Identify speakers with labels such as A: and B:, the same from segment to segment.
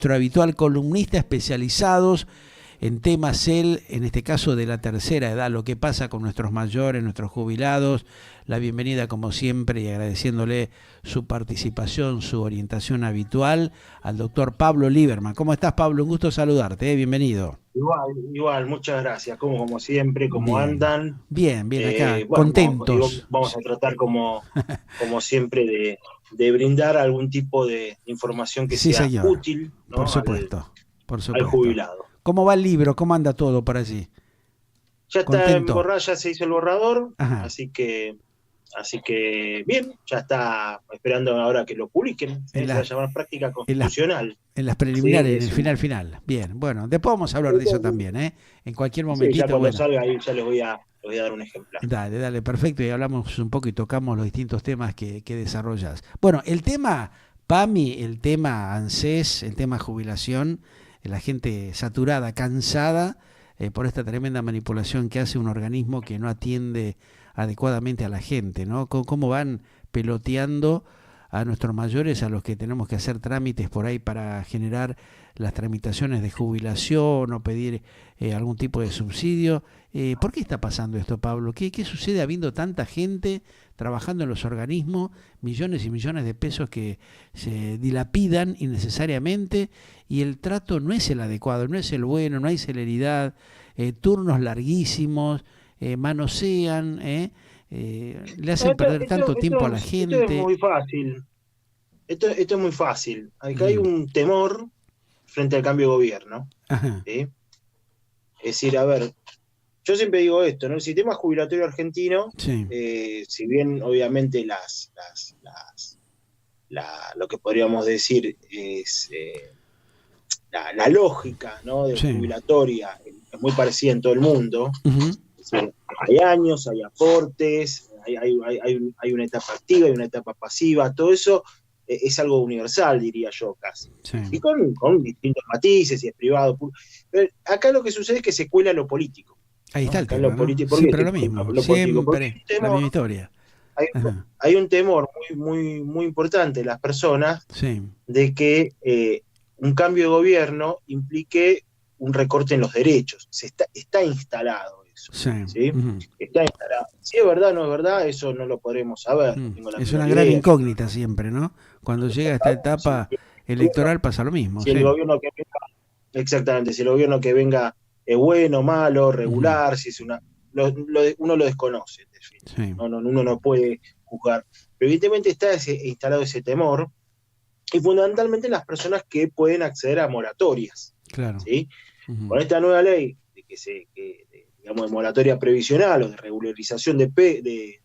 A: nuestro habitual columnista especializados en temas en este caso de la tercera edad, lo que pasa con nuestros mayores, nuestros jubilados. La bienvenida como siempre y agradeciéndole su participación, su orientación habitual al doctor Pablo Lieberman. ¿Cómo estás, Pablo? Un gusto saludarte, bienvenido.
B: Igual, muchas gracias. Como siempre, ¿cómo
A: Bien,
B: andan?
A: bien, acá,
B: Bueno,
A: contentos.
B: vamos a tratar como siempre de brindar algún tipo de información que
A: Sí,
B: sea
A: señor,
B: útil,
A: por
B: ¿no?
A: supuesto, por
B: Al
A: supuesto.
B: jubilado.
A: ¿Cómo va el libro? ¿Cómo anda todo por allí?
B: Ya está en
A: ¿Contento?
B: borrar, ya se hizo el borrador,
A: Ajá.
B: así que bien, ya está esperando ahora que lo publiquen.
A: En,
B: Se va a
A: la,
B: llamar práctica
A: en, las,
B: constitucional.
A: en las
B: Sí,
A: preliminares, en el final. Bien, bueno, después vamos a hablar de eso también, ¿eh? En cualquier
B: sí, ya
A: momentito,
B: cuando
A: bueno.
B: salga ahí ya les voy a dar un ejemplar.
A: Dale, perfecto, y hablamos un poco y tocamos los distintos temas que desarrollas. Bueno, el tema PAMI, el tema ANSES, el tema jubilación, la gente saturada, cansada por esta tremenda manipulación que hace un organismo que no atiende adecuadamente a la gente, ¿no? Cómo van peloteando a nuestros mayores, a los que tenemos que hacer trámites por ahí para generar las tramitaciones de jubilación o pedir algún tipo de subsidio. ¿Por qué está pasando esto, Pablo? ¿Qué sucede habiendo tanta gente trabajando en los organismos, millones y millones de pesos que se dilapidan innecesariamente y el trato no es el adecuado, no es el bueno, no hay celeridad, turnos larguísimos, manosean, le
B: No,
A: hacen perder tanto tiempo a la
B: esto es
A: gente?
B: muy fácil. Esto es muy fácil. Acá hay
A: Mm,
B: un temor frente al cambio de gobierno.
A: ajá,
B: ¿Sí? Es decir, a ver, yo siempre digo esto, ¿no? El sistema jubilatorio argentino,
A: sí,
B: si bien obviamente lo que podríamos decir es la lógica, ¿no? De
A: sí.
B: jubilatoria es muy parecida en todo el mundo.
A: Ujú,
B: Es decir, hay años, hay aportes, hay una etapa activa, hay una etapa pasiva, todo eso es algo universal, diría yo casi.
A: sí.
B: Y con distintos matices, si es privado. Pero acá lo que sucede es que se cuela lo político.
A: Ahí está
B: ¿No?
A: el
B: Acá en lo
A: tema, ¿no?
B: político, ¿por qué
A: Siempre
B: te
A: lo
B: cuela
A: mismo,
B: lo político? Porque
A: siempre la misma historia. Ajá,
B: hay un temor muy importante en las personas
A: sí,
B: de que un cambio de gobierno implique un recorte en los derechos. Está instalado eso,
A: sí.
B: ¿sí?
A: Ujú.
B: Está instalado. Si es verdad o no es verdad, eso no lo podremos saber, no tengo la
A: Es
B: menor
A: una gran
B: idea.
A: incógnita siempre, ¿no? Cuando llega esta
B: Si,
A: etapa
B: el gobierno,
A: electoral pasa lo mismo,
B: si el
A: sí.
B: gobierno que venga, exactamente, si el gobierno que venga es bueno, malo,
A: Ujú,
B: regular, si es uno lo desconoce, en definitiva.
A: sí,
B: Uno no puede juzgar. Pero evidentemente está instalado ese temor, y fundamentalmente las personas que pueden acceder a moratorias,
A: claro.
B: ¿sí?
A: Ujú,
B: Con esta nueva ley digamos, de moratoria previsional o de regularización de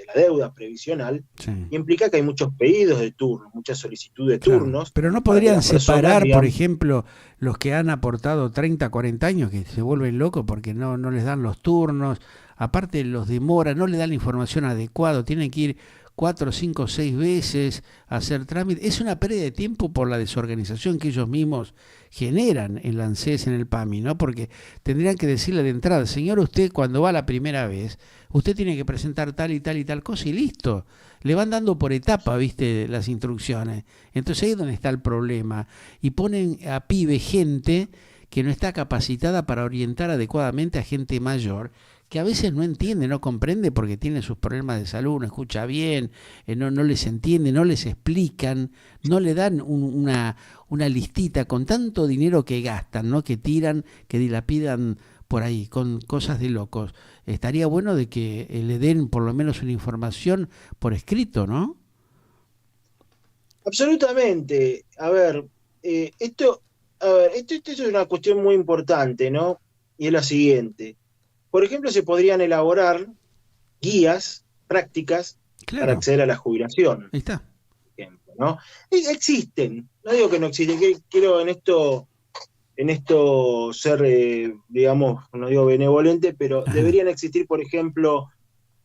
B: la deuda previsional,
A: sí,
B: implica que hay muchos pedidos de turnos, mucha solicitud de
A: claro.
B: turnos,
A: Pero no
B: para que
A: podrían
B: las personas,
A: separar, por
B: digamos,
A: ejemplo, los que han aportado 30, 40 años, que se vuelven locos porque no les dan los turnos, aparte los demoran, no le dan la información adecuada, tienen que ir 4, 5, 6 veces a hacer trámite. Es una pérdida de tiempo por la desorganización que ellos mismos generan en la ANSES, en el PAMI, ¿no? Porque tendrían que decirle de entrada, señor, usted cuando va la primera vez, usted tiene que presentar tal y tal y tal cosa y listo. Le van dando por etapa, viste, las instrucciones. Entonces ahí es donde está el problema. Y ponen a pibe gente que no está capacitada para orientar adecuadamente a gente mayor, que a veces no entiende, no comprende porque tiene sus problemas de salud, no escucha bien, no les entiende, no les explican, no le dan una listita con tanto dinero que gastan, ¿no? Que tiran, que dilapidan por ahí, con cosas de locos. Estaría bueno de que le den por lo menos una información por escrito, ¿no?
B: absolutamente. Esto es una cuestión muy importante, ¿no? Y es la siguiente. Por ejemplo, se podrían elaborar guías prácticas para
A: Claro,
B: acceder a la jubilación,
A: ahí está.
B: por ejemplo, ¿no? Existen, no digo que no existen, quiero en esto ser, digamos, no digo benevolente, pero
A: Ajá,
B: deberían existir, por ejemplo,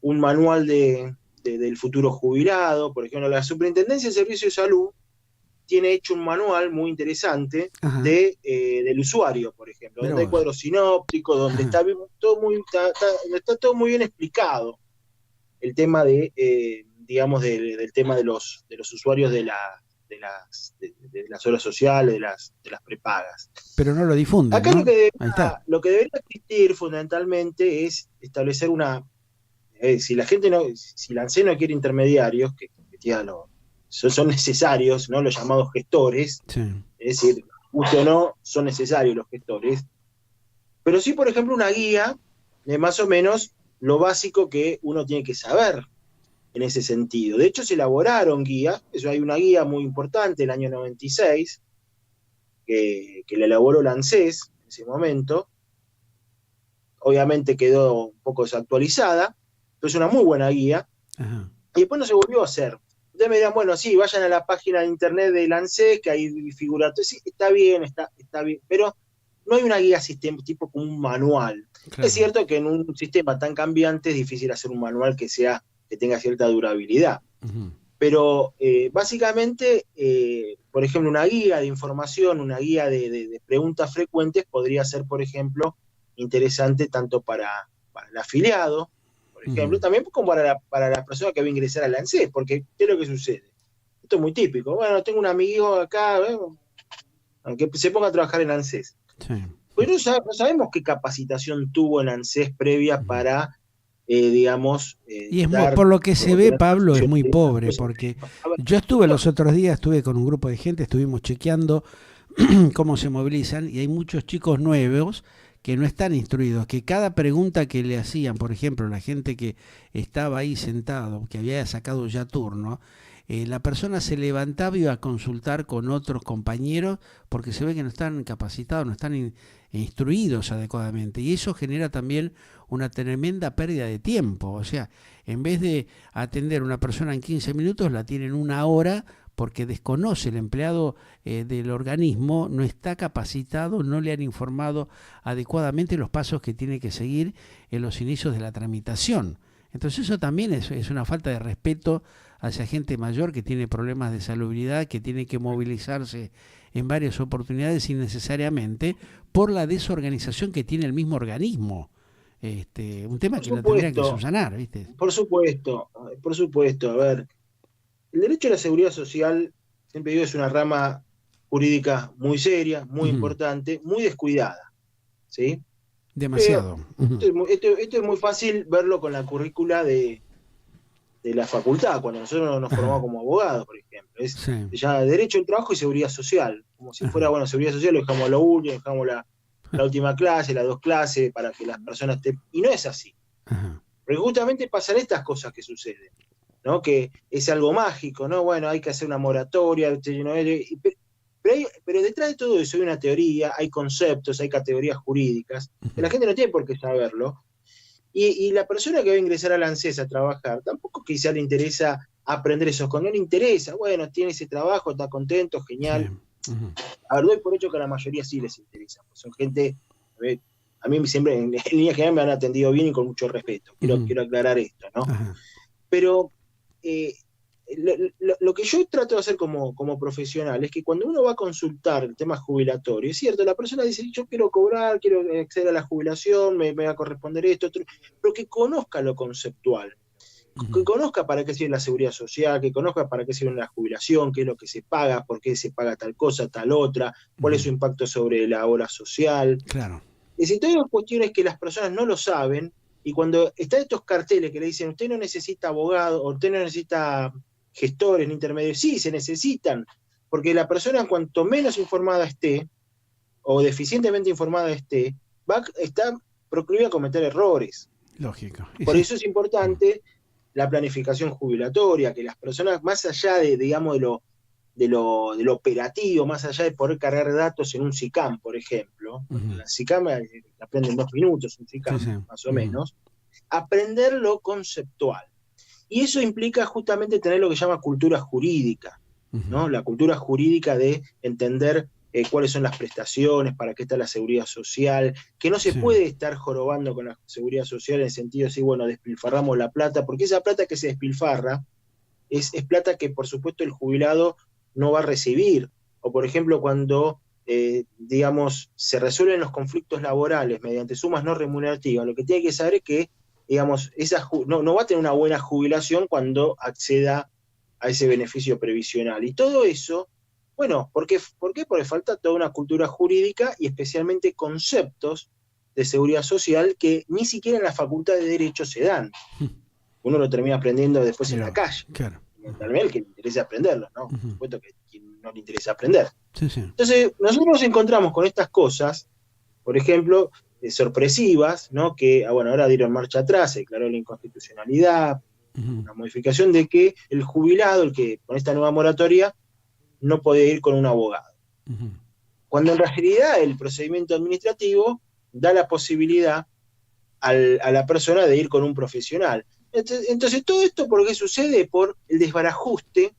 B: un manual del futuro jubilado. Por ejemplo, la Superintendencia de Servicios de Salud tiene hecho un manual muy interesante
A: ajá,
B: del usuario, por ejemplo,
A: mira
B: donde hay
A: vos.
B: cuadros sinópticos, donde
A: Ajá,
B: está todo muy bien explicado el tema digamos, del tema de los usuarios de las obras sociales, de las prepagas.
A: Pero no lo difunden,
B: Acá
A: ¿no?
B: Ahí está. Lo que debería existir fundamentalmente es establecer si la gente si la ANSES no quiere intermediarios, que ya son necesarios, ¿no? Los llamados gestores, sí. Es decir, guste o no, son necesarios los gestores, pero sí, por ejemplo, una guía de más o menos lo básico que uno tiene que saber en ese sentido. De hecho, se elaboraron guías, hay una guía muy importante, el año 96, que la elaboró la ANSES en ese momento. Obviamente quedó un poco desactualizada, pero es una muy buena guía. Ajá. Y después no se volvió a hacer. Ustedes me dirán, bueno, sí, vayan a la página de internet de la ANSES, que ahí figura. Entonces, sí, está bien, pero no hay una guía tipo como un manual. Claro. Es cierto que en un sistema tan cambiante es difícil hacer un manual que tenga cierta durabilidad. Uh-huh. Pero básicamente, por ejemplo, una guía de información, una guía de preguntas frecuentes podría ser, por ejemplo, interesante tanto para el afiliado, por ejemplo, uh-huh. también como para la persona que va a ingresar a la ANSES, porque ¿qué es lo que sucede? Esto es muy típico. Bueno, tengo un amigo acá, que se ponga a trabajar en ANSES. Sí. Pero no sabemos qué capacitación tuvo en ANSES previa uh-huh. para, digamos...
A: y es por lo que se ve, Pablo, es muy pobre, porque yo los otros días estuve con un grupo de gente, estuvimos chequeando cómo se movilizan, y hay muchos chicos nuevos que no están instruidos, que cada pregunta que le hacían, por ejemplo, la gente que estaba ahí sentado, que había sacado ya turno, la persona se levantaba y iba a consultar con otros compañeros porque se ve que no están capacitados, no están instruidos adecuadamente, y eso genera también una tremenda pérdida de tiempo. O sea, en vez de atender a una persona en 15 minutos, la tienen 1 hora porque desconoce el empleado del organismo, no está capacitado, no le han informado adecuadamente los pasos que tiene que seguir en los inicios de la tramitación. Entonces eso también es una falta de respeto hacia gente mayor que tiene problemas de salubridad, que tiene que movilizarse en varias oportunidades innecesariamente por la desorganización que tiene el mismo organismo. Un tema que lo tendría que subsanar, ¿viste?
B: Por supuesto. A ver, el derecho a la seguridad social, siempre digo, es una rama jurídica muy seria, muy uh-huh. importante, muy descuidada, ¿sí?
A: Demasiado. Uh-huh.
B: Esto es muy fácil verlo con la currícula de la facultad, cuando nosotros nos formamos como abogados, por ejemplo. Es ya derecho al trabajo y seguridad social. Como si fuera, bueno, seguridad social lo dejamos lo último, dejamos la última clase, las 2 clases, para que las personas estén... Y no es así. Uh-huh. Porque justamente pasan estas cosas que suceden, ¿no? Que es algo mágico, ¿no? Bueno, hay que hacer una moratoria, pero detrás de todo eso hay una teoría, hay conceptos, hay categorías jurídicas, que la gente no tiene por qué saberlo. Y la persona que va a ingresar a la ANSES a trabajar, tampoco quizá le interesa aprender eso, cuando no le interesa, bueno, tiene ese trabajo, está contento, genial. Sí. Uh-huh. A ver, doy por hecho que a la mayoría sí les interesa, pues son gente, a mí siempre en línea general me han atendido bien y con mucho respeto, quiero aclarar esto, ¿no? Uh-huh. Pero lo que yo trato de hacer como profesional es que cuando uno va a consultar el tema jubilatorio, es cierto, la persona dice, yo quiero cobrar, quiero acceder a la jubilación, me va a corresponder esto, otro, pero que conozca lo conceptual, que conozca para qué sirve la seguridad social, que conozca para qué sirve la jubilación, qué es lo que se paga, por qué se paga tal cosa, tal otra, cuál es su impacto sobre la obra social.
A: Claro.
B: Es decir, todas las cuestiones que las personas no lo saben, y cuando están estos carteles que le dicen, usted no necesita abogado, o usted no necesita gestores ni intermediarios, sí, se necesitan, porque la persona cuanto menos informada esté, o deficientemente informada esté, está proclive a cometer errores.
A: Lógico.
B: Por eso es importante la planificación jubilatoria, que las personas, más allá digamos, de lo operativo, más allá de poder cargar datos en un SICAM, por ejemplo, uh-huh. La SICAM aprende en 2 minutos, un SICAM, sí. Más o uh-huh. menos, aprender lo conceptual. Y eso implica justamente tener lo que se llama cultura jurídica, ¿no? Uh-huh. La cultura jurídica de entender cuáles son las prestaciones, para qué está la seguridad social, que no se puede estar jorobando con la seguridad social en el sentido de decir, bueno, despilfarramos la plata, porque esa plata que se despilfarra es plata que, por supuesto, el jubilado no va a recibir. O, por ejemplo, cuando, digamos, se resuelven los conflictos laborales mediante sumas no remunerativas, lo que tiene que saber es que, digamos, no va a tener una buena jubilación cuando acceda a ese beneficio previsional. Y todo eso, bueno, ¿por qué? Porque falta toda una cultura jurídica y especialmente conceptos de seguridad social que ni siquiera en la Facultad de Derecho se dan. Uno lo termina aprendiendo después en la calle.
A: Claro.
B: También el que le interesa aprenderlo, ¿no? Por supuesto que a quien no le interesa aprender.
A: Sí.
B: Entonces, nosotros nos encontramos con estas cosas, por ejemplo, sorpresivas, ¿no? Que, bueno, ahora dieron marcha atrás, se declaró la inconstitucionalidad, una modificación de que el jubilado, el que con esta nueva moratoria, no puede ir con un abogado. Cuando en realidad el procedimiento administrativo da la posibilidad a la persona de ir con un profesional. Entonces todo esto, ¿por qué sucede? Por el desbarajuste,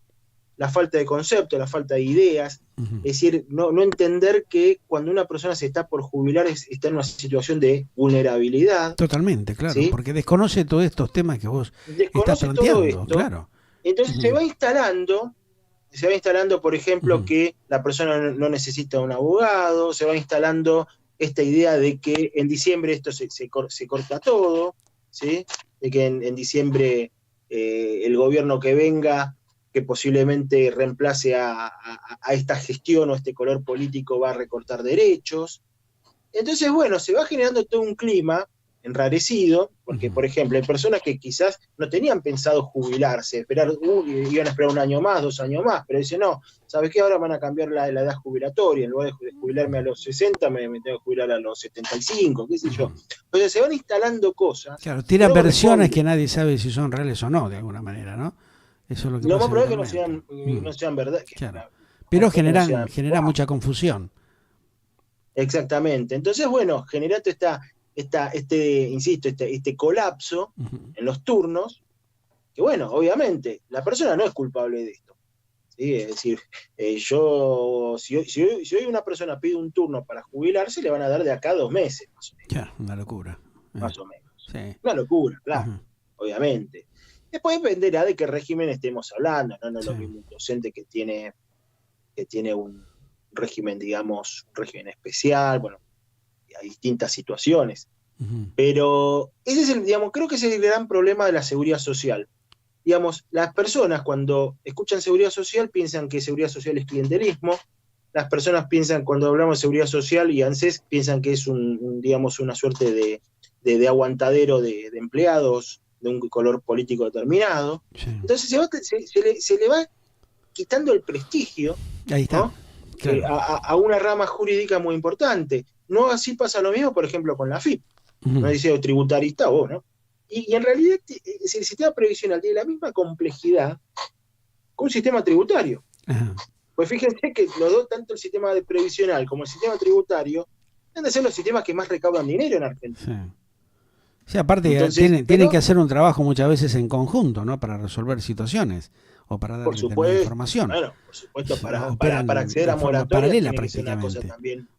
B: la falta de concepto, la falta de ideas, es decir, no entender que cuando una persona se está por jubilar está en una situación de vulnerabilidad.
A: Totalmente, claro, ¿sí? Porque desconoce todos estos temas que vos estás planteando, todo esto, claro.
B: Entonces se va instalando, por ejemplo, que la persona no necesita un abogado, se va instalando esta idea de que en diciembre esto se corta todo, ¿sí? De que en diciembre el gobierno que venga, que posiblemente reemplace a esta gestión o este color político, va a recortar derechos. Entonces, bueno, se va generando todo un clima enrarecido, porque, por ejemplo, hay personas que quizás no tenían pensado jubilarse, iban a esperar 1 año más, 2 años más, pero dicen, no, ¿sabes qué? Ahora van a cambiar la edad jubilatoria, en lugar de jubilarme a los 60, me tengo que jubilar a los 75, qué sé yo. Entonces se van instalando cosas.
A: Claro, tiran versiones que nadie sabe si son reales o no, de alguna manera, ¿no? Eso es lo que
B: más probable es que no sean verdad.
A: Claro. Pero genera mucha confusión.
B: Exactamente. Entonces, bueno, genera este colapso en los turnos, que bueno, obviamente, la persona no es culpable de esto. ¿Sí? Es decir, si hoy una persona pide un turno para jubilarse, le van a dar de acá a 2 meses, más o menos.
A: Ya, una locura.
B: Más o menos.
A: Sí.
B: Una locura, claro, obviamente. Después dependerá de qué régimen estemos hablando, ¿no? No es lo mismo un docente que tiene un régimen, digamos, un régimen especial, bueno, hay distintas situaciones. Pero ese es creo que ese es el gran problema de la seguridad social. Digamos, las personas cuando escuchan seguridad social piensan que seguridad social es clientelismo. Las personas piensan, cuando hablamos de seguridad social y ANSES, piensan que es una suerte de aguantadero de empleados de un color político determinado. Sí. Entonces se le va quitando el prestigio. Ahí está. ¿No? Claro. A una rama jurídica muy importante. No así pasa lo mismo, por ejemplo, con la AFIP. No dice tributarista vos, ¿no? Y en realidad el sistema previsional tiene la misma complejidad que un sistema tributario. Pues fíjense que los dos, tanto el sistema previsional como el sistema tributario, deben de ser los sistemas que más recaudan dinero en Argentina. Sí.
A: Sí, aparte tienen que hacer un trabajo muchas veces en conjunto, ¿no? Para resolver situaciones o para dar información.
B: Bueno, por supuesto, para acceder a moratorias tiene que ser una cosa también,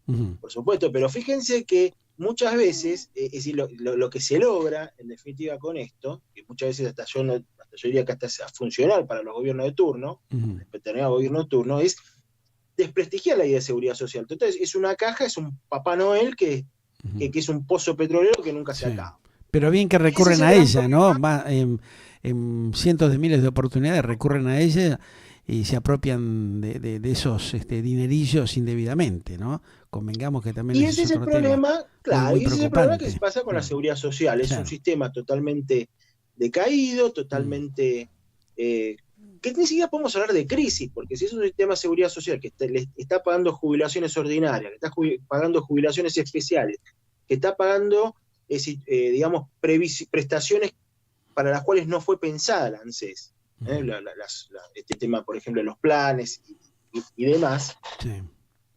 B: por supuesto, pero fíjense que muchas veces, es decir, lo que se logra, en definitiva, con esto, que muchas veces hasta yo diría que hasta sea funcional para los gobiernos de turno, determinado gobierno de turno, es desprestigiar la idea de seguridad social. Entonces, es una caja, es un Papá Noel que es un pozo petrolero que nunca se acaba.
A: Pero bien que recurren a ella, ¿no? En cientos de miles de oportunidades recurren a ella y se apropian de esos dinerillos indebidamente, ¿no? Convengamos que también
B: ese es el problema, claro, y ese es el problema que se pasa con la seguridad social. Es un sistema totalmente decaído, totalmente que ni siquiera podemos hablar de crisis, porque si es un sistema de seguridad social que le está pagando jubilaciones ordinarias, que está pagando jubilaciones especiales, que está pagando digamos, prestaciones para las cuales no fue pensada la ANSES, este tema, por ejemplo, de los planes y demás,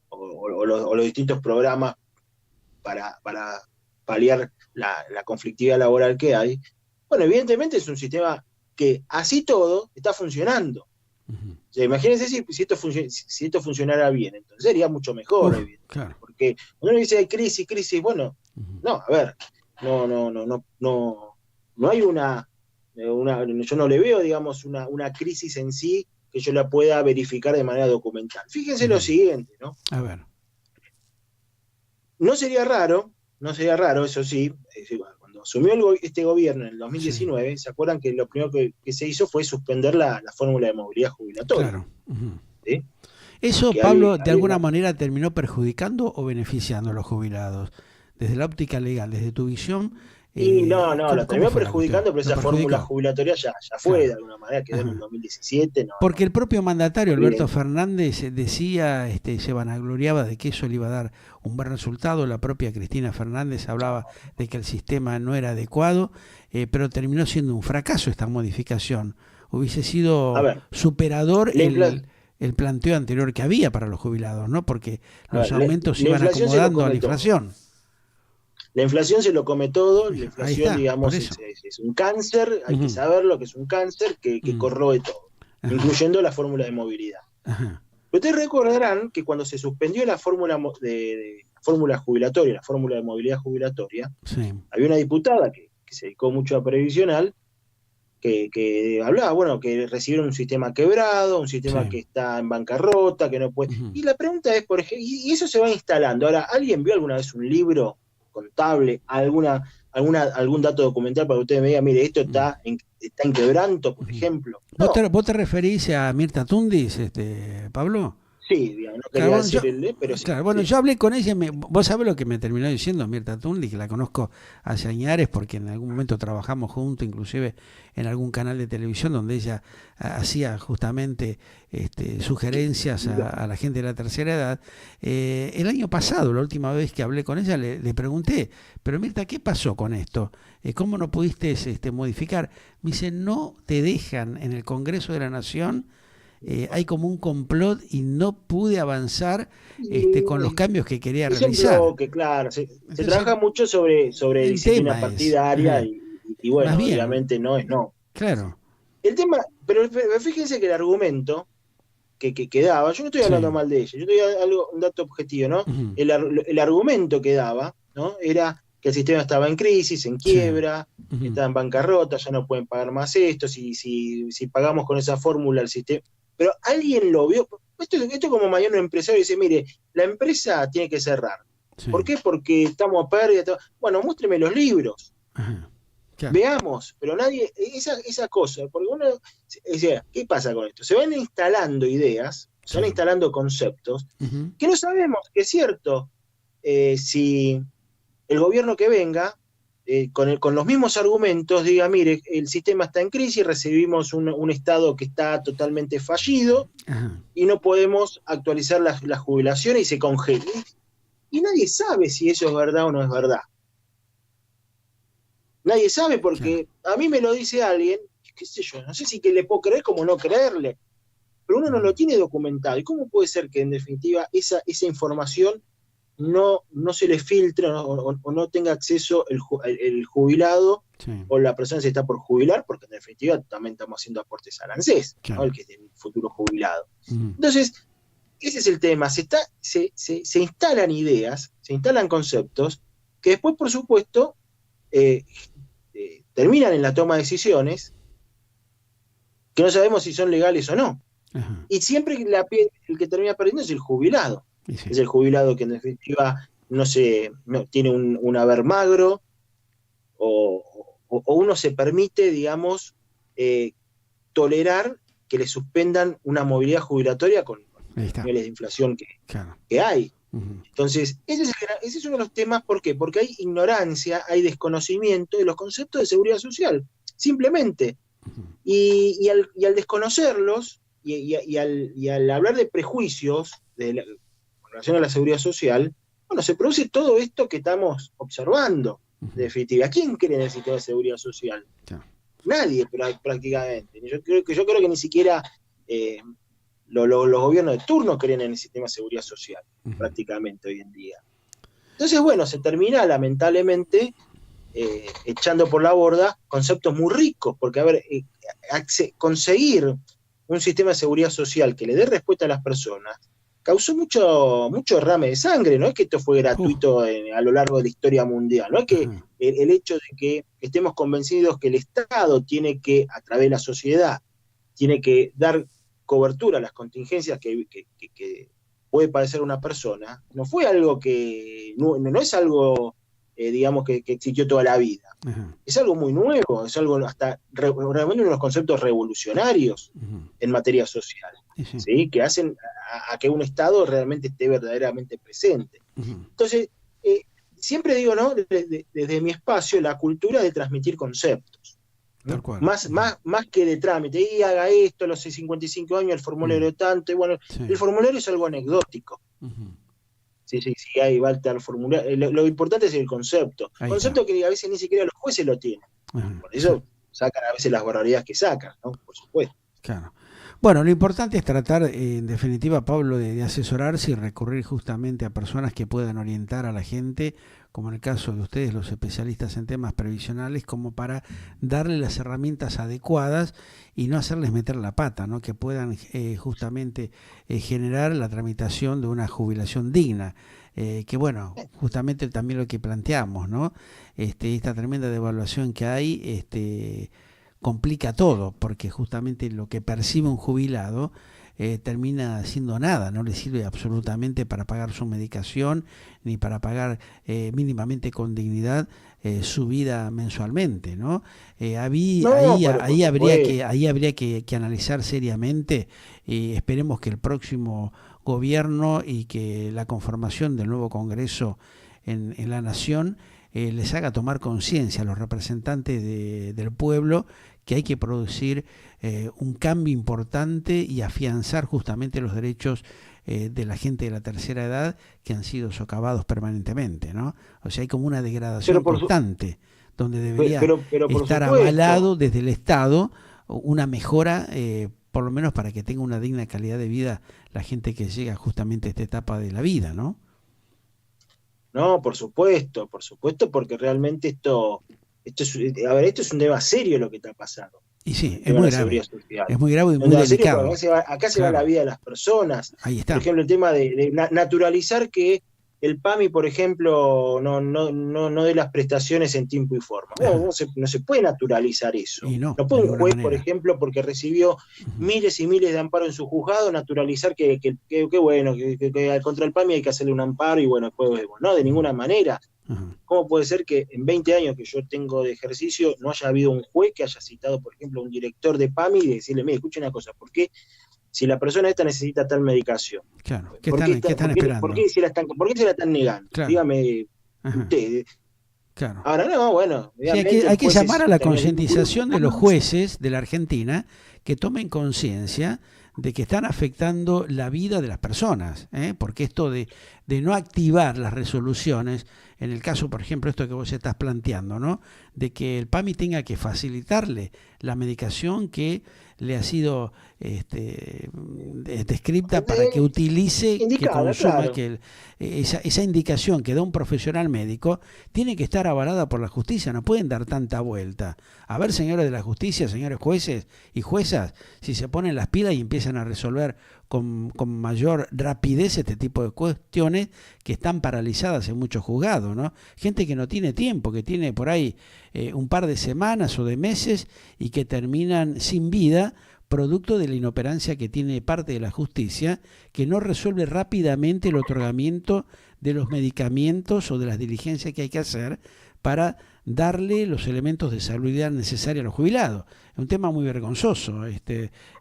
B: o los distintos programas para paliar la conflictividad laboral que hay. Bueno, evidentemente es un sistema que así todo está funcionando. O sea, imagínense si esto funcionara bien, entonces sería mucho mejor,
A: claro.
B: Porque cuando uno dice hay crisis, bueno, no, a ver, no hay yo no le veo, digamos, una crisis en sí que yo la pueda verificar de manera documental. Fíjense lo siguiente, ¿no?
A: A ver.
B: No sería raro, eso sí, cuando asumió este gobierno en el 2019, ¿se acuerdan que lo primero que se hizo fue suspender la fórmula de movilidad jubilatoria?
A: Claro.
B: ¿Sí?
A: ¿Eso, Pablo, de alguna manera terminó perjudicando o beneficiando a los jubilados? Desde la óptica legal, desde tu visión.
B: Y no, lo terminó perjudicando, pero esa fórmula jubilatoria ya fue, de alguna manera, quedó en el 2017.
A: Porque el propio mandatario, Alberto Fernández, decía, se vanagloriaba de que eso le iba a dar un buen resultado. La propia Cristina Fernández hablaba de que el sistema no era adecuado, pero terminó siendo un fracaso esta modificación. Hubiese sido superador el planteo anterior que había para los jubilados, ¿no? Porque los aumentos iban acomodando a la inflación.
B: La inflación se lo come todo, la inflación, digamos, es un cáncer, hay que saber lo que es un cáncer que corroe todo, incluyendo la fórmula de movilidad. Ustedes recordarán que cuando se suspendió la fórmula fórmula jubilatoria, la fórmula de movilidad jubilatoria, había una diputada que se dedicó mucho a previsional, que hablaba, que recibieron un sistema quebrado, un sistema que está en bancarrota, que no puede... Y la pregunta es, por ejemplo, y eso se va instalando. Ahora, ¿alguien vio alguna vez un libro contable, algún dato documental para que ustedes me digan, mire, esto está en quebranto, por ejemplo?
A: No. ¿Vos te referís a Mirta Tundis, Pablo?
B: Sí, digamos, no quería decir pero sí.
A: Claro, bueno, yo hablé con ella, vos sabés lo que me terminó diciendo Mirta Tundis, que la conozco hace años porque en algún momento trabajamos juntos, inclusive en algún canal de televisión donde ella hacía justamente sugerencias a la gente de la tercera edad. El año pasado, la última vez que hablé con ella, le pregunté, pero Mirta, ¿qué pasó con esto? ¿Cómo no pudiste modificar? Me dice, no te dejan en el Congreso de la Nación. Hay como un complot y no pude avanzar con los cambios que quería realizar.
B: Que claro, se trabaja mucho sobre disciplina partidaria y bueno, obviamente no es no.
A: Claro.
B: El tema, pero fíjense que el argumento que daba, yo no estoy hablando mal de ella, yo estoy hablando un dato objetivo, ¿no? El argumento que daba, ¿no? Era que el sistema estaba en crisis, en quiebra, estaba en bancarrota, ya no pueden pagar más esto, si pagamos con esa fórmula el sistema. Pero alguien lo vio. Esto como mañana un empresario dice, mire, la empresa tiene que cerrar. ¿Por qué? Porque estamos a pérdida. Bueno, muéstreme los libros. Claro. Veamos, pero nadie, esa cosa, porque uno, ¿qué pasa con esto? Se van instalando ideas, se van instalando conceptos, que no sabemos, que es cierto, si el gobierno que venga, con los mismos argumentos, diga, mire, el sistema está en crisis, recibimos un Estado que está totalmente fallido, y no podemos actualizar las jubilaciones y se congela. Y nadie sabe si eso es verdad o no es verdad. Nadie sabe porque a mí me lo dice alguien, qué sé yo, no sé si que le puedo creer como no creerle, pero uno no lo tiene documentado. ¿Y cómo puede ser que en definitiva esa información no se le filtre o no tenga acceso el jubilado o la persona que se está por jubilar? Porque en definitiva también estamos haciendo aportes al ANSES, ¿no? El que es el futuro jubilado. Entonces, ese es el tema. Se instalan ideas, se instalan conceptos que después, por supuesto, terminan en la toma de decisiones que no sabemos si son legales o no. Y siempre el que termina perdiendo es el jubilado. Es el jubilado que en definitiva no tiene un haber magro o uno se permite, digamos, tolerar que le suspendan una movilidad jubilatoria con los niveles de inflación que hay. Entonces, ese es uno de los temas. ¿Por qué? Porque hay ignorancia, hay desconocimiento de los conceptos de seguridad social, simplemente. Y al desconocerlos y al hablar de prejuicios con relación a la seguridad social, bueno, se produce todo esto que estamos observando, de definitiva. ¿Quién cree en el sistema de seguridad social? Nadie, prácticamente. Yo creo que ni siquiera los gobiernos de turno creen en el sistema de seguridad social, prácticamente hoy en día. Entonces, bueno, se termina lamentablemente echando por la borda conceptos muy ricos, porque, a ver, conseguir un sistema de seguridad social que le dé respuesta a las personas causó mucho derrame de sangre. No es que esto fue gratuito a lo largo de la historia mundial, no es que el hecho de que estemos convencidos que el Estado tiene que, a través de la sociedad, tiene que dar cobertura a las contingencias que puede padecer una persona, no fue algo que, no es algo digamos, que existió toda la vida. Es algo muy nuevo, es algo hasta realmente uno de los conceptos revolucionarios en materia social, ¿sí? Que hacen a que un Estado realmente esté verdaderamente presente. Entonces, siempre digo, ¿no? Desde mi espacio, la cultura de transmitir conceptos. ¿No? Más que de trámite, y haga esto a los 55 años, el formulario tanto, y bueno, el formulario es algo anecdótico. Sí, ahí va el formulario. Lo importante es el concepto. Concepto que a veces ni siquiera los jueces lo tienen. Por eso sacan a veces las barbaridades que sacan, ¿no? Por supuesto.
A: Claro. Bueno, lo importante es tratar, en definitiva, Pablo, de asesorarse y recurrir justamente a personas que puedan orientar a la gente, como en el caso de ustedes, los especialistas en temas previsionales, como para darle las herramientas adecuadas y no hacerles meter la pata, ¿no? Que puedan justamente generar la tramitación de una jubilación digna. Que bueno, justamente también lo que planteamos, ¿no? Esta tremenda devaluación que hay, complica todo, porque justamente lo que percibe un jubilado termina siendo nada, no le sirve absolutamente para pagar su medicación, ni para pagar mínimamente con dignidad su vida mensualmente, ¿no? Ahí habría que analizar seriamente, y esperemos que el próximo gobierno y que la conformación del nuevo Congreso en la Nación les haga tomar conciencia a los representantes del pueblo que hay que producir un cambio importante y afianzar justamente los derechos de la gente de la tercera edad que han sido socavados permanentemente, ¿no? O sea, hay como una degradación constante donde debería estar avalado desde el Estado una mejora, por lo menos para que tenga una digna calidad de vida la gente que llega justamente a esta etapa de la vida, ¿no?
B: No, por supuesto, porque realmente esto es un tema serio lo que está pasando.
A: Y sí, es muy grave. Es muy grave y muy delicado.
B: Acá se va la vida de las personas.
A: Ahí está.
B: Por ejemplo, el tema de naturalizar que el PAMI, por ejemplo, no dé las prestaciones en tiempo y forma. No se puede naturalizar eso. No puede un juez, por ejemplo, porque recibió miles y miles de amparos en su juzgado, naturalizar que bueno, que contra el PAMI hay que hacerle un amparo y bueno, después vemos. No, de ninguna manera. ¿Cómo puede ser que en 20 años que yo tengo de ejercicio no haya habido un juez que haya citado, por ejemplo, a un director de PAMI y decirle, mire, escuche una cosa, ¿por qué si la persona esta necesita tal medicación?
A: Claro, ¿qué están esperando?
B: ¿Por qué se la están negando?
A: Claro.
B: Dígame usted.
A: Claro.
B: Ahora no, bueno.
A: Sí, hay que llamar a la concientización de los jueces de la Argentina que tomen conciencia de que están afectando la vida de las personas, porque esto de no activar las resoluciones, en el caso, por ejemplo, esto que vos estás planteando, ¿no? De que el PAMI tenga que facilitarle la medicación que le ha sido descripta para que utilice, que consuma, claro. Esa indicación que da un profesional médico tiene que estar avalada por la justicia, no pueden dar tanta vuelta. A ver, señores de la justicia, señores jueces y juezas, si se ponen las pilas y empiezan a resolver con mayor rapidez este tipo de cuestiones que están paralizadas en muchos juzgados, ¿no? Gente que no tiene tiempo, que tiene por ahí un par de semanas o de meses y que terminan sin vida, producto de la inoperancia que tiene parte de la justicia, que no resuelve rápidamente el otorgamiento de los medicamentos o de las diligencias que hay que hacer para darle los elementos de salubridad necesarios a los jubilados. Es un tema muy vergonzoso.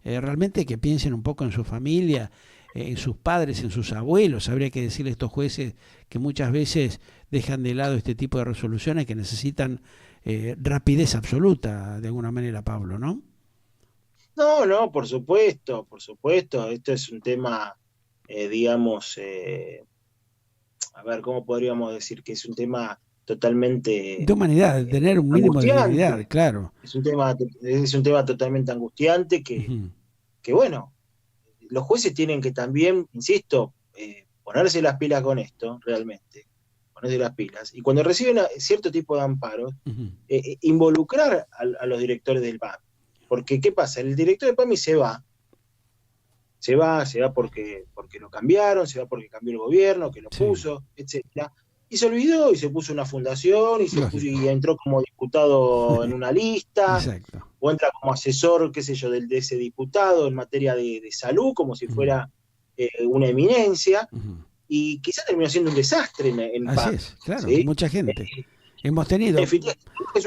A: Realmente que piensen un poco en su familia, en sus padres, en sus abuelos. Habría que decirle a estos jueces que muchas veces dejan de lado este tipo de resoluciones que necesitan rapidez absoluta, de alguna manera, Pablo, ¿no?
B: No, por supuesto. Esto es un tema, digamos, a ver, ¿cómo podríamos decir? Que es un tema totalmente...
A: De humanidad, de tener un mínimo de dignidad, claro.
B: Es un tema totalmente angustiante que bueno, los jueces tienen que también, insisto, ponerse las pilas con esto, realmente, ponerse las pilas, y cuando reciben cierto tipo de amparos, involucrar a los directores del PAMI. Porque, ¿qué pasa? El director del PAMI se va porque lo cambiaron, se va porque cambió el gobierno, que lo puso, etcétera. Y se olvidó y se puso una fundación y entró como diputado en una lista.
A: Exacto.
B: O entra como asesor, qué sé yo, de ese diputado en materia de salud, como si fuera una eminencia. y quizás terminó siendo un desastre en
A: Así
B: PAMI,
A: es, claro,
B: ¿sí?
A: mucha gente. Hemos tenido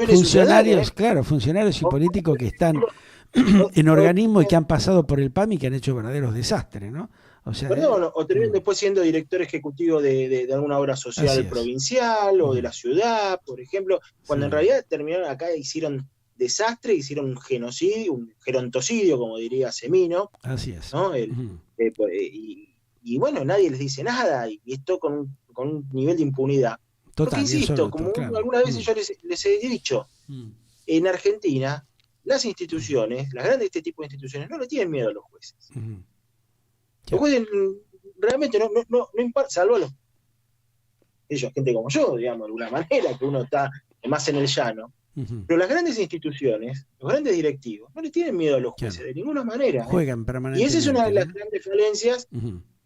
B: funcionarios,
A: funcionarios y políticos que están en organismos y que han pasado por el PAMI y que han hecho verdaderos desastres, ¿no? O sea,
B: perdón, o terminan después siendo director ejecutivo de alguna obra social provincial o de la ciudad, por ejemplo, cuando en realidad terminaron acá, hicieron desastre, hicieron un genocidio, un gerontocidio, como diría Semino.
A: Así es.
B: ¿No? Y bueno, nadie les dice nada, y esto con un nivel de impunidad.
A: Total,
B: porque insisto, como claro. Algunas veces yo les he dicho, en Argentina, las instituciones, las grandes este tipo de instituciones, no le tienen miedo a los jueces. Los jueces realmente no imparten, salvo a ellos, gente como yo, digamos, de alguna manera, que uno está más en el llano. Pero las grandes instituciones, los grandes directivos, no le tienen miedo a los jueces, de ninguna manera.
A: Juegan permanentemente.
B: Y esa es una de las grandes falencias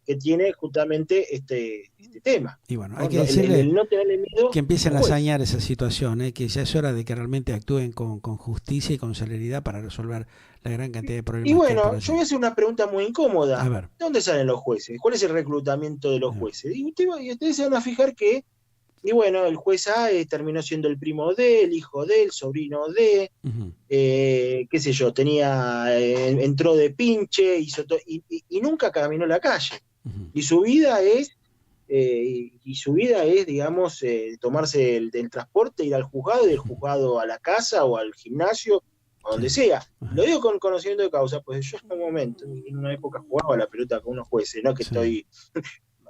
B: que tiene justamente este tema.
A: Y bueno, hay que decirle el no tenerle miedo que empiecen a sanear esa situación, que ya es hora de que realmente actúen con justicia y con celeridad para resolver la gran cantidad de problemas.
B: Y bueno, yo voy a hacer una pregunta muy incómoda.
A: A ver.
B: ¿De dónde salen los jueces? ¿Cuál es el reclutamiento de los jueces? Y ustedes se van a fijar que, y bueno, el juez A terminó siendo el primo de, el hijo de, el sobrino de, qué sé yo, entró de pinche, hizo y nunca caminó la calle. Y su vida es, digamos, tomarse el transporte, ir al juzgado, y del juzgado a la casa o al gimnasio, o donde sea. Lo digo con conocimiento de causa, pues yo en un momento, en una época, jugaba a la pelota con unos jueces, ¿no? Que estoy...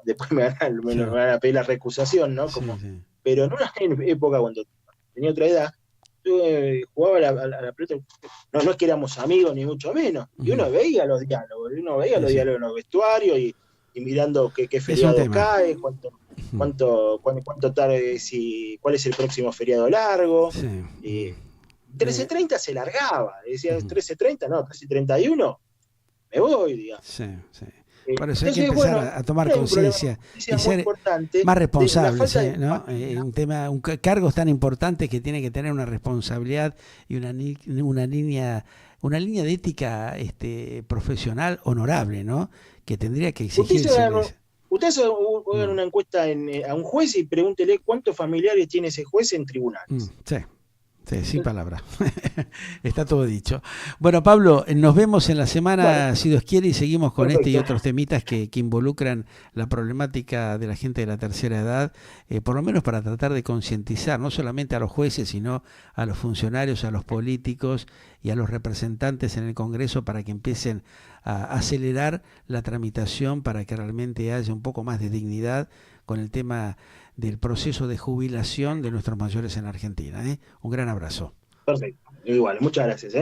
B: Después me van a pedir la recusación, ¿no? Pero en una época, cuando tenía otra edad, yo jugaba a la pelota, no es que éramos amigos, ni mucho menos, y uno veía los diálogos, en los vestuarios, y mirando qué feriado cae, cuánto tarde, cuál es el próximo feriado largo. 13:30 se largaba, decía 13:30, no, 13:31, me voy, digamos.
A: Por eso hay que empezar a tomar conciencia y ser más responsables, ¿no? Cargos tan importantes que tienen que tener una responsabilidad y una línea de ética profesional honorable, ¿no? Que tendría que exigirse.
B: Ustedes hagan una encuesta a un juez y pregúntele cuántos familiares tiene ese juez en tribunales.
A: Sí, sin palabras. Está todo dicho. Bueno, Pablo, nos vemos en la semana, si Dios quiere, y seguimos con este y otros temitas que involucran la problemática de la gente de la tercera edad, por lo menos para tratar de concientizar no solamente a los jueces, sino a los funcionarios, a los políticos y a los representantes en el Congreso para que empiecen a acelerar la tramitación para que realmente haya un poco más de dignidad con el tema del proceso de jubilación de nuestros mayores en Argentina. Un gran abrazo.
B: Perfecto, igual, muchas gracias.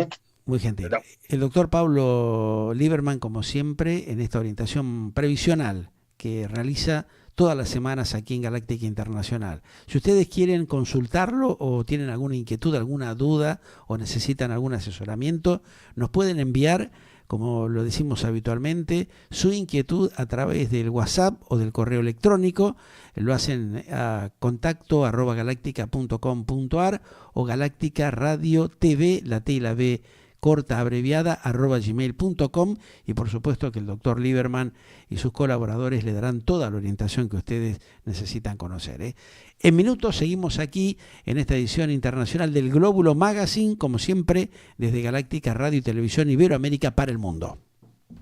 A: Muy gentil. El doctor Pablo Lieberman, como siempre, en esta orientación previsional que realiza todas las semanas aquí en Galáctica Internacional. Si ustedes quieren consultarlo o tienen alguna inquietud, alguna duda o necesitan algún asesoramiento, nos pueden enviar, como lo decimos habitualmente, su inquietud a través del WhatsApp o del correo electrónico. Lo hacen a contacto@galactica.com.ar o Galáctica Radio TV, la T y la B corta abreviada, @gmail.com, y por supuesto que el doctor Lieberman y sus colaboradores le darán toda la orientación que ustedes necesitan conocer. En minutos seguimos aquí en esta edición internacional del Glóbulo Magazine, como siempre, desde Galáctica Radio y Televisión Iberoamérica para el mundo.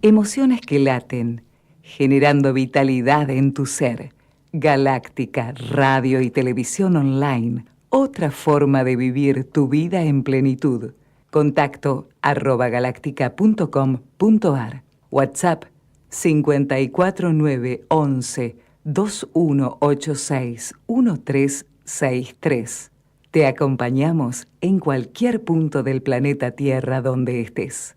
C: Emociones que laten, generando vitalidad en tu ser. Galáctica Radio y Televisión Online, otra forma de vivir tu vida en plenitud. Contacto @galactica.com.ar. WhatsApp 54911 2186 1363. Te acompañamos en cualquier punto del planeta Tierra donde estés.